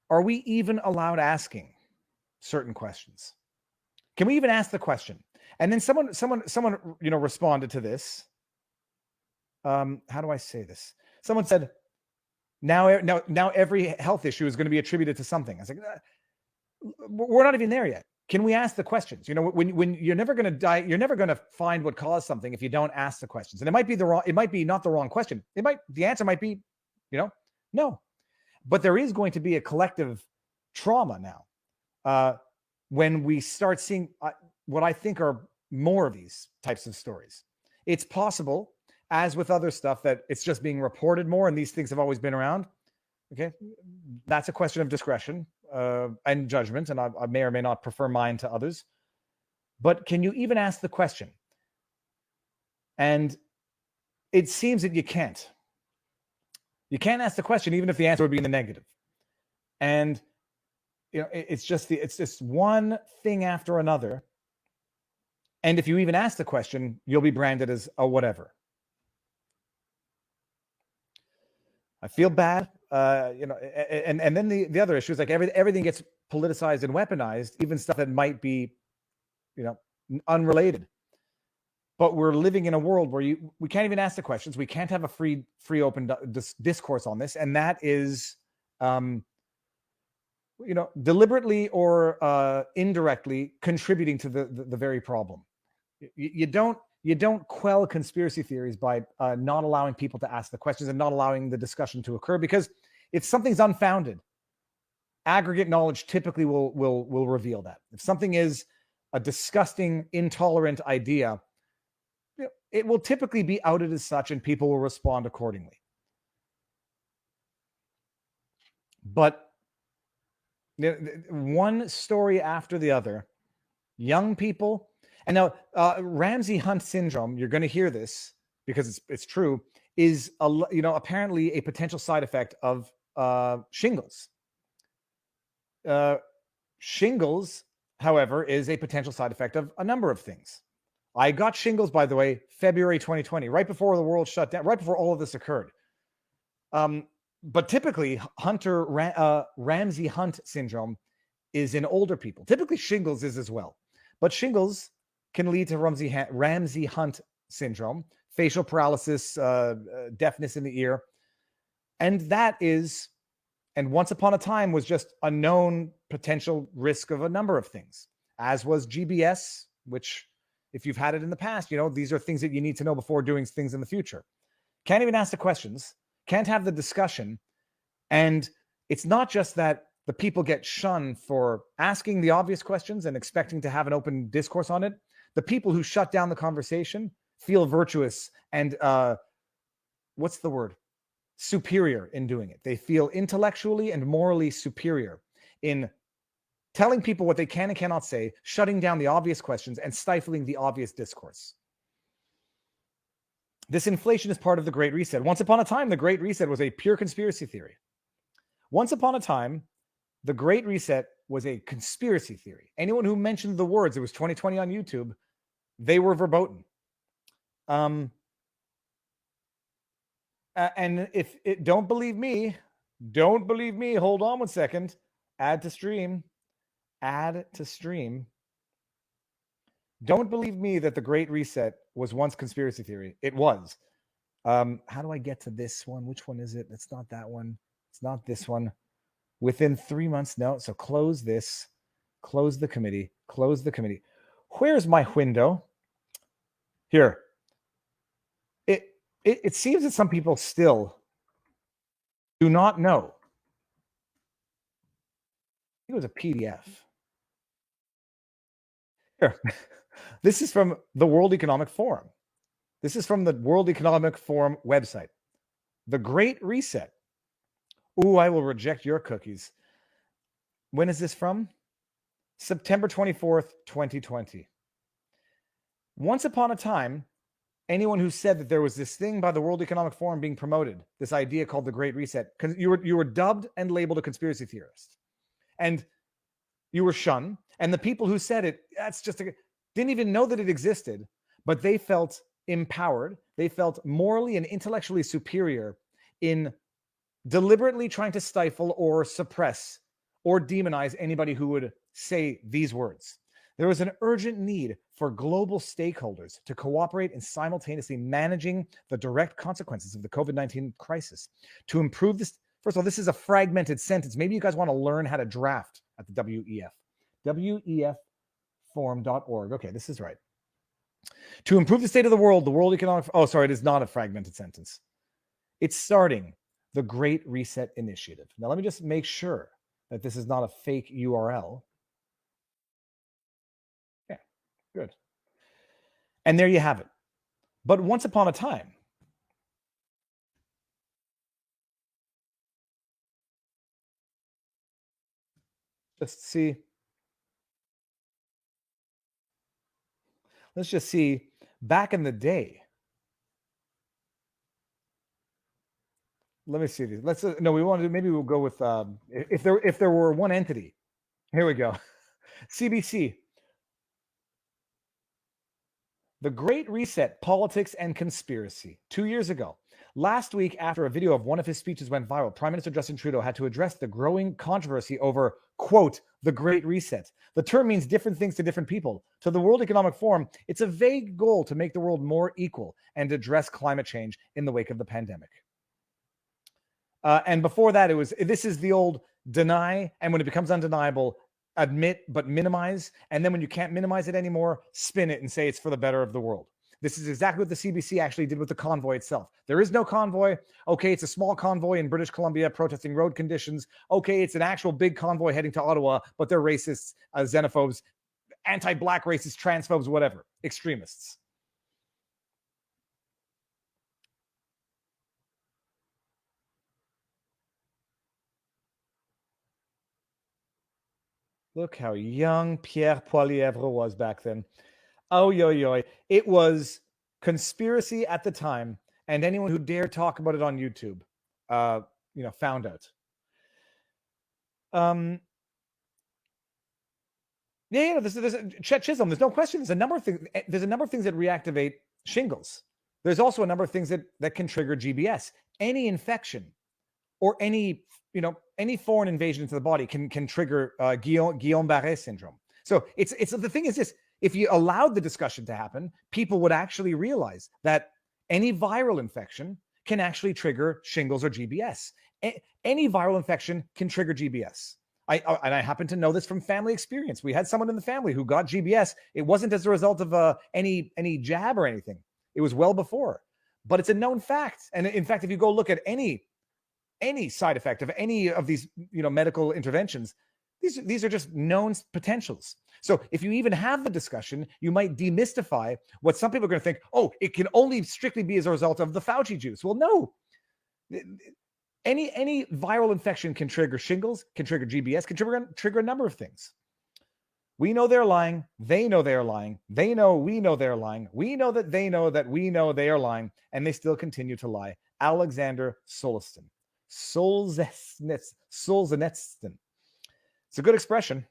are we even allowed asking certain questions? Can we even ask the question? And then someone, responded to this. How do I say this? Someone said, now every health issue is going to be attributed to something. I was like, we're not even there yet. Can we ask the questions? When you're never going to die, you're never going to find what caused something if you don't ask the questions. And it might be not the wrong question. The answer might be, no. But there is going to be a collective trauma now when we start seeing what I think are more of these types of stories. It's possible, as with other stuff, that it's just being reported more, and these things have always been around. Okay, that's a question of discretion and judgment, and I may or may not prefer mine to others. But can you even ask the question? And it seems that you can't. You can't ask the question, even if the answer would be in the negative. And it's just one thing after another. And if you even ask the question, you'll be branded as a whatever. I feel bad, and then the other issue is like everything gets politicized and weaponized, even stuff that might be, unrelated. But we're living in a world where we can't even ask the questions. We can't have a free open discourse on this, and that is, deliberately or indirectly contributing to the very problem. You don't quell conspiracy theories by not allowing people to ask the questions and not allowing the discussion to occur, because if something's unfounded, aggregate knowledge typically will reveal that. If something is a disgusting, intolerant idea, it will typically be outed as such, and people will respond accordingly. But one story after the other, young people. And now, Ramsay Hunt syndrome, you're going to hear this because it's true, is apparently a potential side effect of shingles. Shingles, however, is a potential side effect of a number of things. I got shingles, by the way, February 2020, right before the world shut down, right before all of this occurred. But typically, Ramsay Hunt syndrome is in older people. Typically, shingles is as well. But shingles can lead to Ramsay Hunt syndrome, facial paralysis, deafness in the ear. And that is, and once upon a time was just a known potential risk of a number of things, as was GBS, which if you've had it in the past, these are things that you need to know before doing things in the future. Can't even ask the questions, can't have the discussion. And it's not just that the people get shunned for asking the obvious questions and expecting to have an open discourse on it. The people who shut down the conversation feel virtuous and what's the word? Superior in doing it. They feel intellectually and morally superior in telling people what they can and cannot say, shutting down the obvious questions, and stifling the obvious discourse. This inflation is part of the Great Reset. Once upon a time, the Great Reset was a pure conspiracy theory. Once upon a time, the Great Reset was a conspiracy theory. Anyone who mentioned the words, it was 2020 on YouTube, they were verboten. And if it don't believe me, hold on one second. Add to stream. Don't believe me that the Great Reset was once conspiracy theory. It was. How do I get to this one? Which one is it? It's not that one. It's not this one. Within 3 months. No. So close this. Close the committee. Where's my window? Here. It seems that some people still do not know. I think it was a PDF. Here. This is from the World Economic Forum. This is from the World Economic Forum website. The Great Reset. Ooh, I will reject your cookies. When is this from? September 24th, 2020. Once upon a time, anyone who said that there was this thing by the World Economic Forum being promoted, this idea called the Great Reset, you were dubbed and labeled a conspiracy theorist. And you were shunned. And the people who said it, didn't even know that it existed, but they felt empowered. They felt morally and intellectually superior in deliberately trying to stifle or suppress or demonize anybody who would say these words. There is an urgent need for global stakeholders to cooperate in simultaneously managing the direct consequences of the COVID-19 crisis. To improve this, first of all, this is a fragmented sentence. Maybe you guys want to learn how to draft at the WEF. WEFforum.org. Okay, this is right. To improve the state of the World Economic... Oh, sorry, it is not a fragmented sentence. It's starting the Great Reset Initiative. Now, let me just make sure that this is not a fake URL. Yeah, good. And there you have it. But once upon a time, let's just see, back in the day, let me see these. No, we want to, maybe we'll go with, if there were one entity. Here we go. CBC. The Great Reset, Politics and Conspiracy. 2 years ago. Last week, after a video of one of his speeches went viral, Prime Minister Justin Trudeau had to address the growing controversy over, quote, the Great Reset. The term means different things to different people. To the World Economic Forum, it's a vague goal to make the world more equal and address climate change in the wake of the pandemic. And before that, this is the old deny, and when it becomes undeniable, admit but minimize. And then when you can't minimize it anymore, spin it and say it's for the better of the world. This is exactly what the CBC actually did with the convoy itself. There is no convoy. Okay, it's a small convoy in British Columbia protesting road conditions. Okay, it's an actual big convoy heading to Ottawa, but they're racists, xenophobes, anti-black racists, transphobes, whatever, extremists. Look how young Pierre Poilievre was back then. Oh, yo. It was conspiracy at the time, and anyone who dared talk about it on YouTube, found out. There's Chet Chisholm. There's no question. There's a number of things. There's a number of things that reactivate shingles. There's also a number of things that can trigger GBS. Any infection or any foreign invasion into the body can trigger Guillain-Barré syndrome. So it's the thing is this: if you allowed the discussion to happen, people would actually realize that any viral infection can actually trigger shingles or GBS. Any viral infection can trigger GBS. I happen to know this from family experience. We had someone in the family who got GBS. It wasn't as a result of any jab or anything. It was well before, but it's a known fact. And in fact, if you go look at any side effect of any of these medical interventions, these are just known potentials. So if you even have the discussion, you might demystify what some people are going to think, oh, it can only strictly be as a result of the Fauci juice. Well, no. Any viral infection can trigger shingles, can trigger GBS, can trigger a number of things. We know they're lying. They know they're lying. They know we know they're lying. We know that they know that we know they are lying, and they still continue to lie. Alexander Solzhenitsyn. It's a good expression.